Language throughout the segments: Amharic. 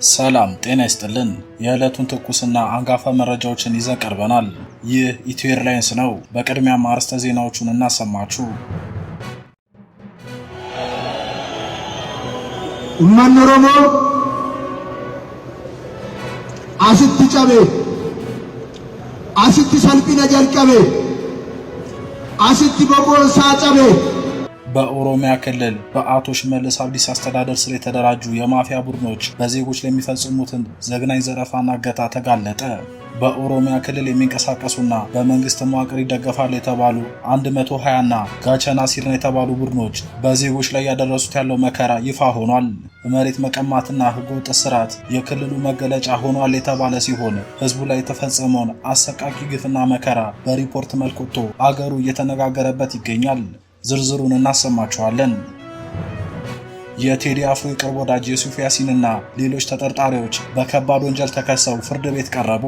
ሰላም ጤና ይስጥልን። የዕለቱን ትኩስና አንጋፋ መረጃዎችን ይዘን ቀርበናል። ይህ ኢትዮ ኤርላይንስ ነው። በቅድሚያም አርዕስተ ዜናዎቹን እናሰማችሁ። ኡመን ኦሮሞ አሲቲ ጨቤ አሲቲ ሰልጲነ ጀልቀቤ አሲቲ ቦቆሳ ጨቤ በኦሮሚያ ክልል በአቶ ሽመልስ አብዲሳ አስተዳደር ስር የተደራጁ የማፊያ ቡድኖች በዜጎች ላይ የሚፈጽሙትን ዘግናኝ ዘረፋና እገታ ተጋለጠ። በኦሮሚያ ክልል የሚንቀሳቀሱና በመንግስት መዋቅር ይደገፋሉ የተባሉ 120ና ጋቸና ሲርና የተባሉ ቡድኖች በዜጎች ላይ ያደረሱት ያለው መከራ ይፋ ሆኗል። መሬት መቀማትና ህገወጥ እስራት የክልሉ መገለጫ ሆኗል የተባለ ሲሆን ህዝቡ ላይ የተፈጸመውን አሰቃቂ ግፍና መከራ በሪፖርት መልክ ወጥቶ አገሩ እየተነጋገረበት ይገኛል። ዝርዝሩን እናሰማችኋለን። የቴዲ አፍሮ የቅርብ ወዳጅ ዩሱፍ ያሲንና ሌሎች ተጠርጣሪዎች በከባድ ወንጀል ተከሰው ፍርድ ቤት ቀረቡ።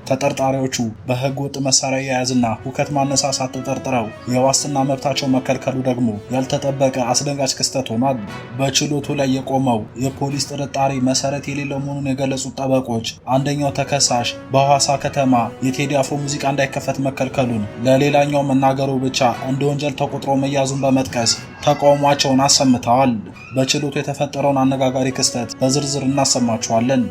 ተጠርጣሪዎቹ በህገ ወጥ መሳሪያ የያዝና ሁከት ማነሳሳት ተጠርጥረው የዋስትና መብታቸው መከልከሉ ደግሞ ያልተጠበቀ አስደንጋጭ ክስተት ሆኗል። በችሎቱ ላይ የቆመው የፖሊስ ጥርጣሬ መሰረት የሌለው መሆኑን የገለጹት ጠበቆች አንደኛው ተከሳሽ በሐዋሳ ከተማ የቴዲ አፍሮ ሙዚቃ እንዳይከፈት መከልከሉን ለሌላኛው መናገሩ ብቻ እንደ ወንጀል ተቆጥሮ መያዙን በመጥቀስ ተቃውሟቸውን አሰምተዋል። በችሎቱ የተፈጠረውን አነጋጋሪ ክስተት በዝርዝር እናሰማችኋለን።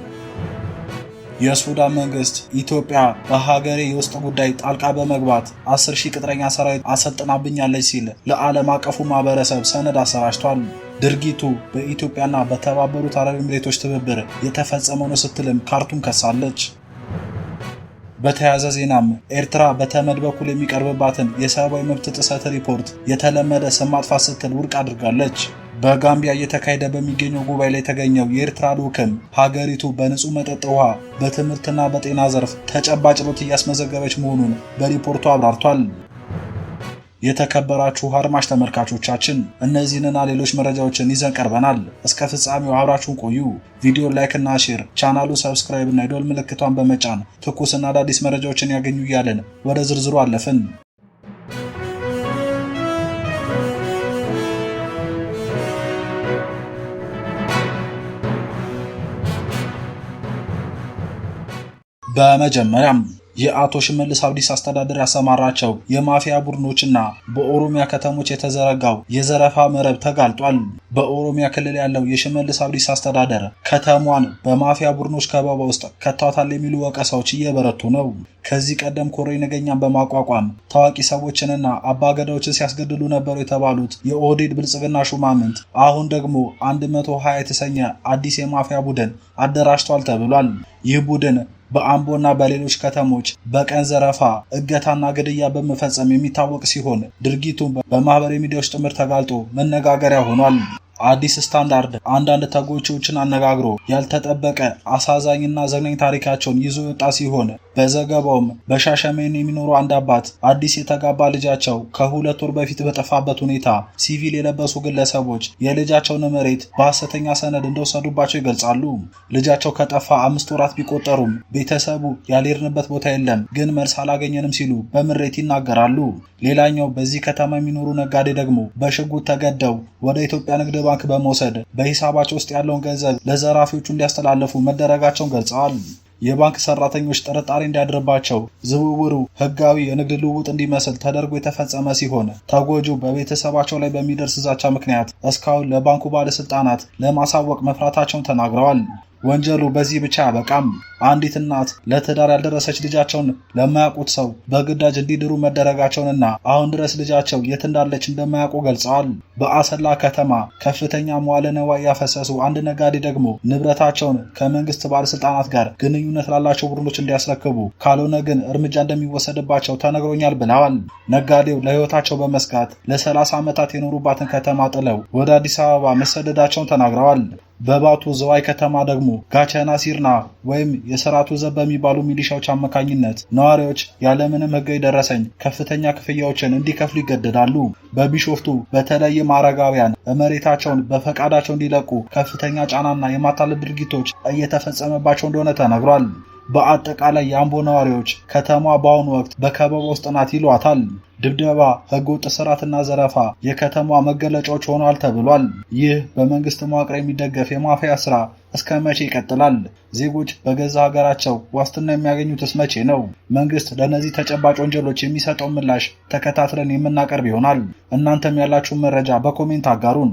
የሱዳን መንግስት ኢትዮጵያ በሀገሬ የውስጥ ጉዳይ ጣልቃ በመግባት 10,000 ቅጥረኛ ሰራዊት አሰልጥናብኛለች ሲል ለዓለም አቀፉ ማህበረሰብ ሰነድ አሰራጭቷል። ድርጊቱ በኢትዮጵያና በተባበሩት አረብ ኤሚሬቶች ትብብር የተፈጸመ ነው ስትልም ካርቱም ከሳለች። በተያያዘ ዜናም ኤርትራ በተመድ በኩል የሚቀርብባትን የሰብአዊ መብት ጥሰት ሪፖርት የተለመደ ስም ማጥፋት ስትል ውድቅ አድርጋለች። በጋምቢያ እየተካሄደ በሚገኘው ጉባኤ ላይ የተገኘው የኤርትራ ልዑክም ሀገሪቱ በንጹህ መጠጥ ውሃ፣ በትምህርትና በጤና ዘርፍ ተጨባጭ ለውጥ እያስመዘገበች መሆኑን በሪፖርቱ አብራርቷል። የተከበራችሁ አድማጭ ተመልካቾቻችን እነዚህንና ሌሎች መረጃዎችን ይዘን ቀርበናል። እስከ ፍጻሜው አብራችሁን ቆዩ። ቪዲዮ ላይክ እና ሼር፣ ቻናሉ ሰብስክራይብ እና የደወል ምልክቷን በመጫን ትኩስና አዳዲስ መረጃዎችን ያገኙ እያለን ወደ ዝርዝሩ አለፍን። በመጀመሪያም የአቶ ሽመልስ አብዲሳ አስተዳደር ያሰማራቸው የማፊያ ቡድኖችና በኦሮሚያ ከተሞች የተዘረጋው የዘረፋ መረብ ተጋልጧል። በኦሮሚያ ክልል ያለው የሽመልስ አብዲሳ አስተዳደር ከተማዋን በማፊያ ቡድኖች ከበባ ውስጥ ከቷታል የሚሉ ወቀሳዎች እየበረቱ ነው። ከዚህ ቀደም ኮሬ ነገኛን በማቋቋም ታዋቂ ሰዎችንና አባገዳዎችን ሲያስገድሉ ነበሩ የተባሉት የኦህዴድ ብልጽግና ሹማምንት አሁን ደግሞ 120 የተሰኘ አዲስ የማፊያ ቡድን አደራጅቷል ተብሏል። ይህ ቡድን በአምቦና በሌሎች ከተሞች በቀን ዘረፋ፣ እገታና ግድያ በመፈጸም የሚታወቅ ሲሆን ድርጊቱን በማህበራዊ ሚዲያዎች ጭምር ተጋልጦ መነጋገሪያ ሆኗል። አዲስ ስታንዳርድ አንዳንድ ተጎጂዎችን አነጋግሮ ያልተጠበቀ አሳዛኝና ዘግናኝ ታሪካቸውን ይዞ የወጣ ሲሆን በዘገባውም በሻሸመኔ የሚኖሩ አንድ አባት አዲስ የተጋባ ልጃቸው ከ2 ወር በፊት በጠፋበት ሁኔታ ሲቪል የለበሱ ግለሰቦች የልጃቸውን መሬት በሐሰተኛ ሰነድ እንደወሰዱባቸው ይገልጻሉ። ልጃቸው ከጠፋ 5 ወራት ቢቆጠሩም ቤተሰቡ ያልሄድንበት ቦታ የለም ግን መልስ አላገኘንም ሲሉ በምሬት ይናገራሉ። ሌላኛው በዚህ ከተማ የሚኖሩ ነጋዴ ደግሞ በሽጉጥ ተገደው ወደ ኢትዮጵያ ንግድ ባንክ በመውሰድ በሂሳባቸው ውስጥ ያለውን ገንዘብ ለዘራፊዎቹ እንዲያስተላልፉ መደረጋቸውን ገልጸዋል። የባንክ ሰራተኞች ጥርጣሬ እንዲያድርባቸው ዝውውሩ ህጋዊ የንግድ ልውውጥ እንዲመስል ተደርጎ የተፈጸመ ሲሆን ተጎጂው በቤተሰባቸው ላይ በሚደርስ ዛቻ ምክንያት እስካሁን ለባንኩ ባለስልጣናት ለማሳወቅ መፍራታቸውን ተናግረዋል። ወንጀሉ በዚህ ብቻ አያበቃም። አንዲት እናት ለትዳር ያልደረሰች ልጃቸውን ለማያውቁት ሰው በግዳጅ እንዲድሩ መደረጋቸውንና አሁን ድረስ ልጃቸው የት እንዳለች እንደማያውቁ ገልጸዋል። በአሰላ ከተማ ከፍተኛ መዋዕለ ንዋይ ያፈሰሱ አንድ ነጋዴ ደግሞ ንብረታቸውን ከመንግስት ባለስልጣናት ጋር ግንኙነት ላላቸው ቡድኖች እንዲያስረክቡ ካልሆነ ግን እርምጃ እንደሚወሰድባቸው ተነግሮኛል ብለዋል። ነጋዴው ለህይወታቸው በመስጋት ለ30 ዓመታት የኖሩባትን ከተማ ጥለው ወደ አዲስ አበባ መሰደዳቸውን ተናግረዋል። በባቱ ዘዋይ ከተማ ደግሞ ጋቸና ሲርና ወይም የስርዓቱ ዘብ በሚባሉ ሚሊሻዎች አማካኝነት ነዋሪዎች ያለምንም ህጋዊ ደረሰኝ ከፍተኛ ክፍያዎችን እንዲከፍሉ ይገደዳሉ። በቢሾፍቱ በተለይም አረጋውያን መሬታቸውን በፈቃዳቸው እንዲለቁ ከፍተኛ ጫናና የማታለል ድርጊቶች እየተፈጸመባቸው እንደሆነ ተነግሯል። በአጠቃላይ የአምቦ ነዋሪዎች ከተማዋ በአሁኑ ወቅት በከበባ ውስጥ ናት ይሏታል። ድብደባ፣ ህገወጥ ስርዓትና ዘረፋ የከተማዋ መገለጫዎች ሆኗል ተብሏል። ይህ በመንግስት መዋቅር የሚደገፍ የማፊያ ስራ እስከ መቼ ይቀጥላል? ዜጎች በገዛ ሀገራቸው ዋስትና የሚያገኙትስ መቼ ነው? መንግስት ለእነዚህ ተጨባጭ ወንጀሎች የሚሰጠው ምላሽ ተከታትለን የምናቀርብ ይሆናል። እናንተም ያላችሁን መረጃ በኮሜንት አጋሩን።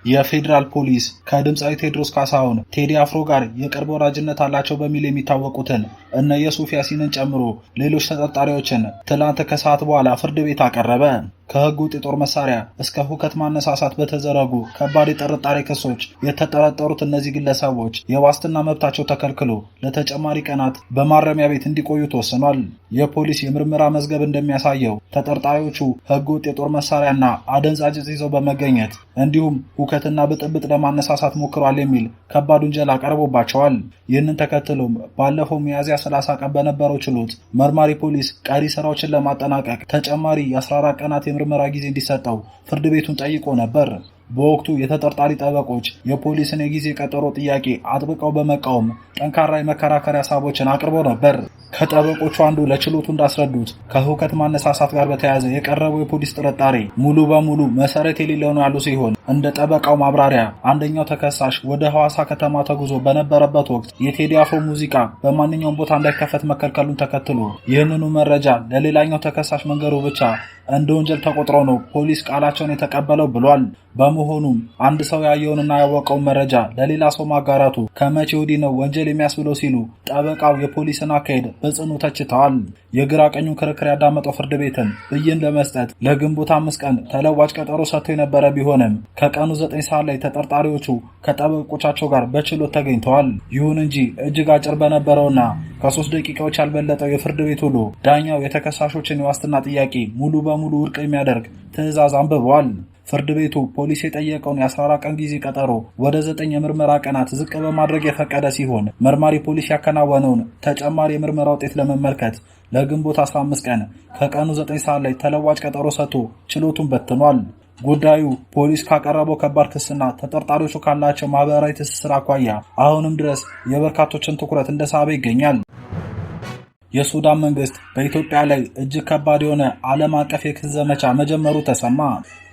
የፌዴራል ፖሊስ ከድምፃዊ ቴዎድሮስ ካሳሁን ቴዲ አፍሮ ጋር የቅርብ ወዳጅነት አላቸው በሚል የሚታወቁትን እነ የሱፍ ያሲንን ጨምሮ ሌሎች ተጠርጣሪዎችን ትላንት ከሰዓት በኋላ ፍርድ ቤት አቀረበ። ከህግ ውጭ የጦር መሳሪያ እስከ ሁከት ማነሳሳት በተዘረጉ ከባድ የጥርጣሬ ክሶች የተጠረጠሩት እነዚህ ግለሰቦች የዋስትና መብታቸው ተከልክሎ ለተጨማሪ ቀናት በማረሚያ ቤት እንዲቆዩ ተወስኗል። የፖሊስ የምርመራ መዝገብ እንደሚያሳየው ተጠርጣሪዎቹ ህግ ውጭ የጦር መሳሪያና አደንዛዥ ዕፅ ይዘው በመገኘት እንዲሁም ሁከትና ብጥብጥ ለማነሳሳት ሞክሯል የሚል ከባድ ውንጀላ ቀርቦባቸዋል። ይህንን ተከትሎም ባለፈው ሚያዝያ 30 ቀን በነበረው ችሎት መርማሪ ፖሊስ ቀሪ ስራዎችን ለማጠናቀቅ ተጨማሪ የ14 ቀናት የምርመራ ጊዜ እንዲሰጠው ፍርድ ቤቱን ጠይቆ ነበር። በወቅቱ የተጠርጣሪ ጠበቆች የፖሊስን የጊዜ ቀጠሮ ጥያቄ አጥብቀው በመቃወም ጠንካራ የመከራከሪያ ሀሳቦችን አቅርበው ነበር። ከጠበቆቹ አንዱ ለችሎቱ እንዳስረዱት ከሁከት ማነሳሳት ጋር በተያያዘ የቀረበው የፖሊስ ጥርጣሬ ሙሉ በሙሉ መሰረት የሌለው ነው ያሉ ሲሆን እንደ ጠበቃው ማብራሪያ አንደኛው ተከሳሽ ወደ ሐዋሳ ከተማ ተጉዞ በነበረበት ወቅት የቴዲ አፍሮ ሙዚቃ በማንኛውም ቦታ እንዳይከፈት መከልከሉን ተከትሎ ይህንኑ መረጃ ለሌላኛው ተከሳሽ መንገሩ ብቻ እንደ ወንጀል ተቆጥሮ ነው ፖሊስ ቃላቸውን የተቀበለው ብሏል። በመሆኑም አንድ ሰው ያየውንና ያወቀውን መረጃ ለሌላ ሰው ማጋራቱ ከመቼ ወዲህ ነው ወንጀል የሚያስብለው ሲሉ ጠበቃው የፖሊስን አካሄድ በጽኑ ተችተዋል። የግራ ቀኙን ክርክር ያዳመጠው ፍርድ ቤትን ብይን ለመስጠት ለግንቦት 5 ቀን ተለዋጭ ቀጠሮ ሰጥቶ የነበረ ቢሆንም ከቀኑ 9 ሰዓት ላይ ተጠርጣሪዎቹ ከጠበቆቻቸው ጋር በችሎት ተገኝተዋል። ይሁን እንጂ እጅግ አጭር በነበረውና ከ3 ደቂቃዎች ያልበለጠው የፍርድ ቤት ውሎ ዳኛው የተከሳሾችን የዋስትና ጥያቄ ሙሉ በሙሉ ውድቅ የሚያደርግ ትዕዛዝ አንብበዋል። ፍርድ ቤቱ ፖሊስ የጠየቀውን የ14 ቀን ጊዜ ቀጠሮ ወደ 9 የምርመራ ቀናት ዝቅ በማድረግ የፈቀደ ሲሆን መርማሪ ፖሊስ ያከናወነውን ተጨማሪ የምርመራ ውጤት ለመመልከት ለግንቦት 15 ቀን ከቀኑ 9 ሰዓት ላይ ተለዋጭ ቀጠሮ ሰጥቶ ችሎቱን በትኗል። ጉዳዩ ፖሊስ ካቀረበው ከባድ ክስና ተጠርጣሪዎቹ ካላቸው ማህበራዊ ትስስር አኳያ አሁንም ድረስ የበርካቶችን ትኩረት እንደሳበ ይገኛል። የሱዳን መንግስት በኢትዮጵያ ላይ እጅግ ከባድ የሆነ ዓለም አቀፍ የክስ ዘመቻ መጀመሩ ተሰማ።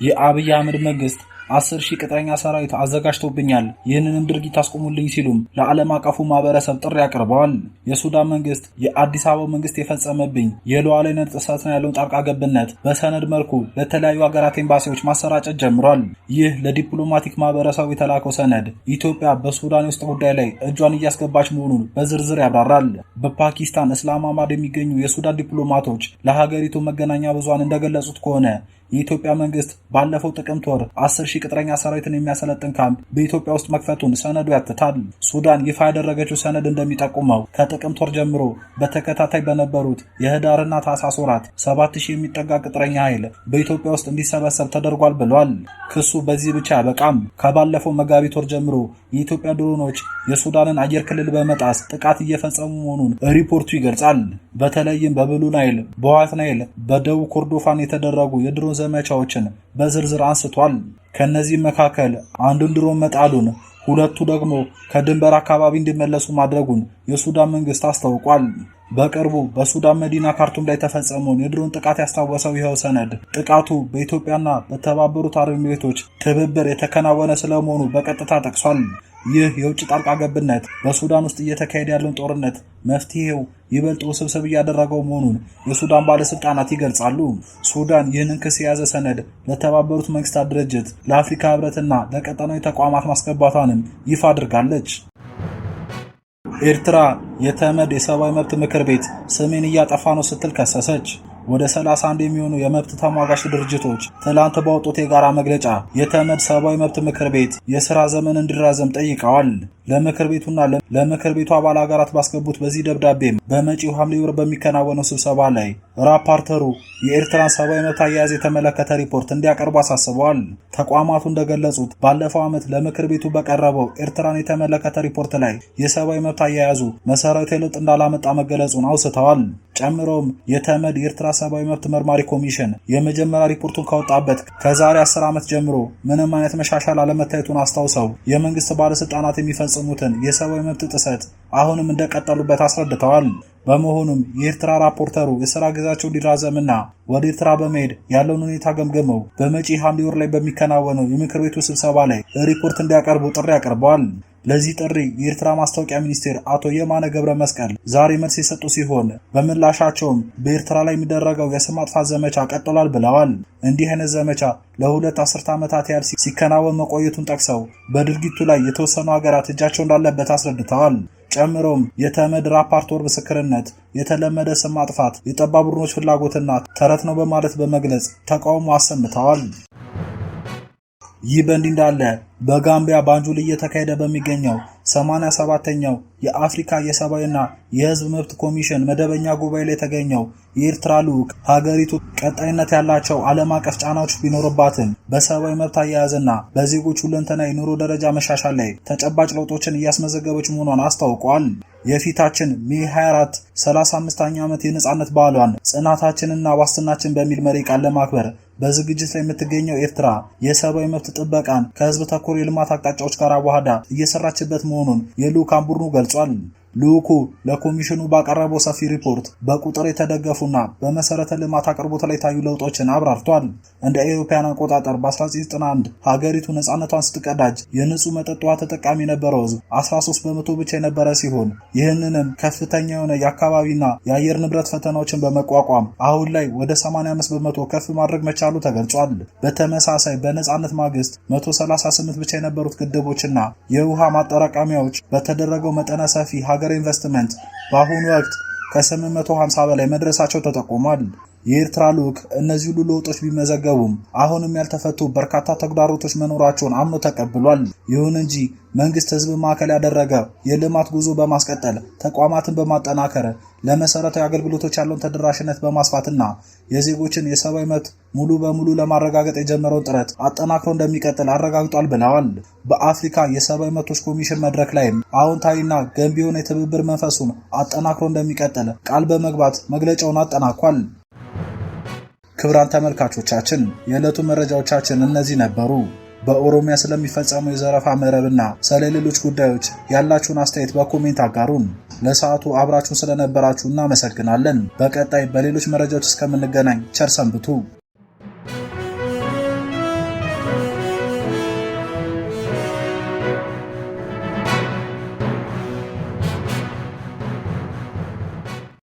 የአብይ አህመድ መንግስት 10,000 ቅጥረኛ ሰራዊት አዘጋጅቶብኛል፣ ይህንንም ድርጊት አስቆሙልኝ ሲሉም ለዓለም አቀፉ ማህበረሰብ ጥሪ አቅርበዋል። የሱዳን መንግስት የአዲስ አበባ መንግስት የፈጸመብኝ የሉዓላዊነት ጥሰት ነው ያለውን ጣልቃ ገብነት በሰነድ መልኩ ለተለያዩ ሀገራት ኤምባሲዎች ማሰራጨት ጀምሯል። ይህ ለዲፕሎማቲክ ማህበረሰቡ የተላከው ሰነድ ኢትዮጵያ በሱዳን ውስጥ ጉዳይ ላይ እጇን እያስገባች መሆኑን በዝርዝር ያብራራል። በፓኪስታን እስላማባድ የሚገኙ የሱዳን ዲፕሎማቶች ለሀገሪቱ መገናኛ ብዙሃን እንደገለጹት ከሆነ የኢትዮጵያ መንግስት ባለፈው ጥቅምት ወር 10,000 ቅጥረኛ ሰራዊትን የሚያሰለጥን ካምፕ በኢትዮጵያ ውስጥ መክፈቱን ሰነዱ ያትታል። ሱዳን ይፋ ያደረገችው ሰነድ እንደሚጠቁመው ከጥቅምት ወር ጀምሮ በተከታታይ በነበሩት የህዳርና ታህሳስ ወራት 7,000 የሚጠጋ ቅጥረኛ ኃይል በኢትዮጵያ ውስጥ እንዲሰበሰብ ተደርጓል ብሏል። ክሱ በዚህ ብቻ ያበቃም። ከባለፈው መጋቢት ወር ጀምሮ የኢትዮጵያ ድሮኖች የሱዳንን አየር ክልል በመጣስ ጥቃት እየፈጸሙ መሆኑን ሪፖርቱ ይገልጻል። በተለይም በብሉ ናይል፣ በዋት ናይል፣ በደቡብ ኮርዶፋን የተደረጉ የድሮን ዘመቻዎችን በዝርዝር አንስቷል። ከነዚህ መካከል አንዱን ድሮን መጣሉን፣ ሁለቱ ደግሞ ከድንበር አካባቢ እንዲመለሱ ማድረጉን የሱዳን መንግስት አስታውቋል። በቅርቡ በሱዳን መዲና ካርቱም ላይ ተፈጸመውን የድሮን ጥቃት ያስታወሰው ይኸው ሰነድ ጥቃቱ በኢትዮጵያና በተባበሩት አረብ ኤሚሬቶች ትብብር የተከናወነ ስለመሆኑ በቀጥታ ጠቅሷል። ይህ የውጭ ጣልቃ ገብነት በሱዳን ውስጥ እየተካሄደ ያለውን ጦርነት መፍትሄው ይበልጥ ውስብስብ እያደረገው መሆኑን የሱዳን ባለስልጣናት ይገልጻሉ። ሱዳን ይህንን ክስ የያዘ ሰነድ ለተባበሩት መንግስታት ድርጅት፣ ለአፍሪካ ህብረትና ለቀጠናዊ ተቋማት ማስገባቷንም ይፋ አድርጋለች። ኤርትራ የተመድ የሰብአዊ መብት ምክር ቤት ስሜን እያጠፋ ነው ስትል ከሰሰች። ወደ 31 የሚሆኑ የመብት ተሟጋች ድርጅቶች ትላንት ባወጡት የጋራ መግለጫ የተመድ ሰብአዊ መብት ምክር ቤት የሥራ ዘመን እንዲራዘም ጠይቀዋል። ለምክር ቤቱና ለምክር ቤቱ አባል ሀገራት ባስገቡት በዚህ ደብዳቤም በመጪው ሐምሌ ወር በሚከናወነው ስብሰባ ላይ ራፓርተሩ የኤርትራን ሰብአዊ መብት አያያዝ የተመለከተ ሪፖርት እንዲያቀርቡ አሳስበዋል። ተቋማቱ እንደገለጹት ባለፈው ዓመት ለምክር ቤቱ በቀረበው ኤርትራን የተመለከተ ሪፖርት ላይ የሰብአዊ መብት አያያዙ መሰረታዊ ለውጥ እንዳላመጣ መገለጹን አውስተዋል። ጨምሮም የተመድ የኤርትራ ሰብአዊ መብት መርማሪ ኮሚሽን የመጀመሪያ ሪፖርቱን ካወጣበት ከዛሬ 10 ዓመት ጀምሮ ምንም አይነት መሻሻል አለመታየቱን አስታውሰው የመንግስት ባለስልጣናት የሚፈጽሙ የሚፈጽሙትን የሰብአዊ መብት ጥሰት አሁንም እንደቀጠሉበት አስረድተዋል። በመሆኑም የኤርትራ ራፖርተሩ የሥራ ጊዜያቸው እንዲራዘምና ወደ ኤርትራ በመሄድ ያለውን ሁኔታ ገምግመው በመጪ ሐምሌ ወር ላይ በሚከናወነው የምክር ቤቱ ስብሰባ ላይ ሪፖርት እንዲያቀርቡ ጥሪ አቅርበዋል። ለዚህ ጥሪ የኤርትራ ማስታወቂያ ሚኒስቴር አቶ የማነ ገብረ መስቀል ዛሬ መልስ የሰጡ ሲሆን በምላሻቸውም በኤርትራ ላይ የሚደረገው የስም ማጥፋት ዘመቻ ቀጥሏል ብለዋል። እንዲህ አይነት ዘመቻ ለ2 አስርት ዓመታት ያህል ሲከናወን መቆየቱን ጠቅሰው በድርጊቱ ላይ የተወሰኑ ሀገራት እጃቸው እንዳለበት አስረድተዋል። ጨምሮም የተመድ ራፖርተር ምስክርነት የተለመደ ስም ማጥፋት የጠባብ ቡድኖች ፍላጎትና ተረት ነው በማለት በመግለጽ ተቃውሞ አሰምተዋል። ይህ በእንዲህ እንዳለ በጋምቢያ ባንጁል እየተካሄደ በሚገኘው 87ኛው የአፍሪካ የሰብአዊና የሕዝብ መብት ኮሚሽን መደበኛ ጉባኤ ላይ የተገኘው የኤርትራ ልዑክ ሀገሪቱ ቀጣይነት ያላቸው ዓለም አቀፍ ጫናዎች ቢኖርባትም በሰብአዊ መብት አያያዝና በዜጎች ሁለንተናዊ የኑሮ ደረጃ መሻሻል ላይ ተጨባጭ ለውጦችን እያስመዘገበች መሆኗን አስታውቋል። የፊታችን ሜይ 24 35ኛ ዓመት የነጻነት በዓሏን ጽናታችንና ዋስትናችን በሚል መሪ ቃል ለማክበር በዝግጅት ላይ የምትገኘው ኤርትራ የሰብአዊ መብት ጥበቃን ከህዝብ ተኮር የልማት አቅጣጫዎች ጋር አዋህዳ እየሰራችበት መሆኑን የልዑካን ቡድኑ ገልጿል። ልዑኩ ለኮሚሽኑ ባቀረበው ሰፊ ሪፖርት በቁጥር የተደገፉና በመሰረተ ልማት አቅርቦት ላይ ታዩ ለውጦችን አብራርቷል። እንደ አውሮፓውያን አቆጣጠር በ1991 ሀገሪቱ ነጻነቷን ስትቀዳጅ የንጹህ መጠጥ ውሃ ተጠቃሚ የነበረው ህዝብ 13 በመቶ ብቻ የነበረ ሲሆን ይህንንም ከፍተኛ የሆነ የአካባቢና የአየር ንብረት ፈተናዎችን በመቋቋም አሁን ላይ ወደ 85 በመቶ ከፍ ማድረግ መቻሉ ተገልጿል። በተመሳሳይ በነጻነት ማግስት 138 ብቻ የነበሩት ግድቦችና የውሃ ማጠራቀሚያዎች በተደረገው መጠነ ሰፊ ሀገር ኢንቨስትመንት በአሁኑ ወቅት ከ850 በላይ መድረሳቸው ተጠቁሟል። የኤርትራ ልዑክ እነዚህ ሁሉ ለውጦች ቢመዘገቡም አሁንም ያልተፈቱ በርካታ ተግዳሮቶች መኖራቸውን አምኖ ተቀብሏል። ይሁን እንጂ መንግስት ህዝብ ማዕከል ያደረገ የልማት ጉዞ በማስቀጠል ተቋማትን በማጠናከር ለመሰረታዊ አገልግሎቶች ያለውን ተደራሽነት በማስፋትና የዜጎችን የሰብአዊ መብት ሙሉ በሙሉ ለማረጋገጥ የጀመረውን ጥረት አጠናክሮ እንደሚቀጥል አረጋግጧል ብለዋል። በአፍሪካ የሰብአዊ መብቶች ኮሚሽን መድረክ ላይም አዎንታዊና ገንቢ የሆነ የትብብር መንፈሱን አጠናክሮ እንደሚቀጥል ቃል በመግባት መግለጫውን አጠናቋል። ክቡራን ተመልካቾቻችን የዕለቱ መረጃዎቻችን እነዚህ ነበሩ። በኦሮሚያ ስለሚፈጸመው የዘረፋ መረብና ስለሌሎች ጉዳዮች ያላችሁን አስተያየት በኮሜንት አጋሩን። ለሰዓቱ አብራችሁን ስለነበራችሁ እናመሰግናለን። በቀጣይ በሌሎች መረጃዎች እስከምንገናኝ ቸር ሰንብቱ።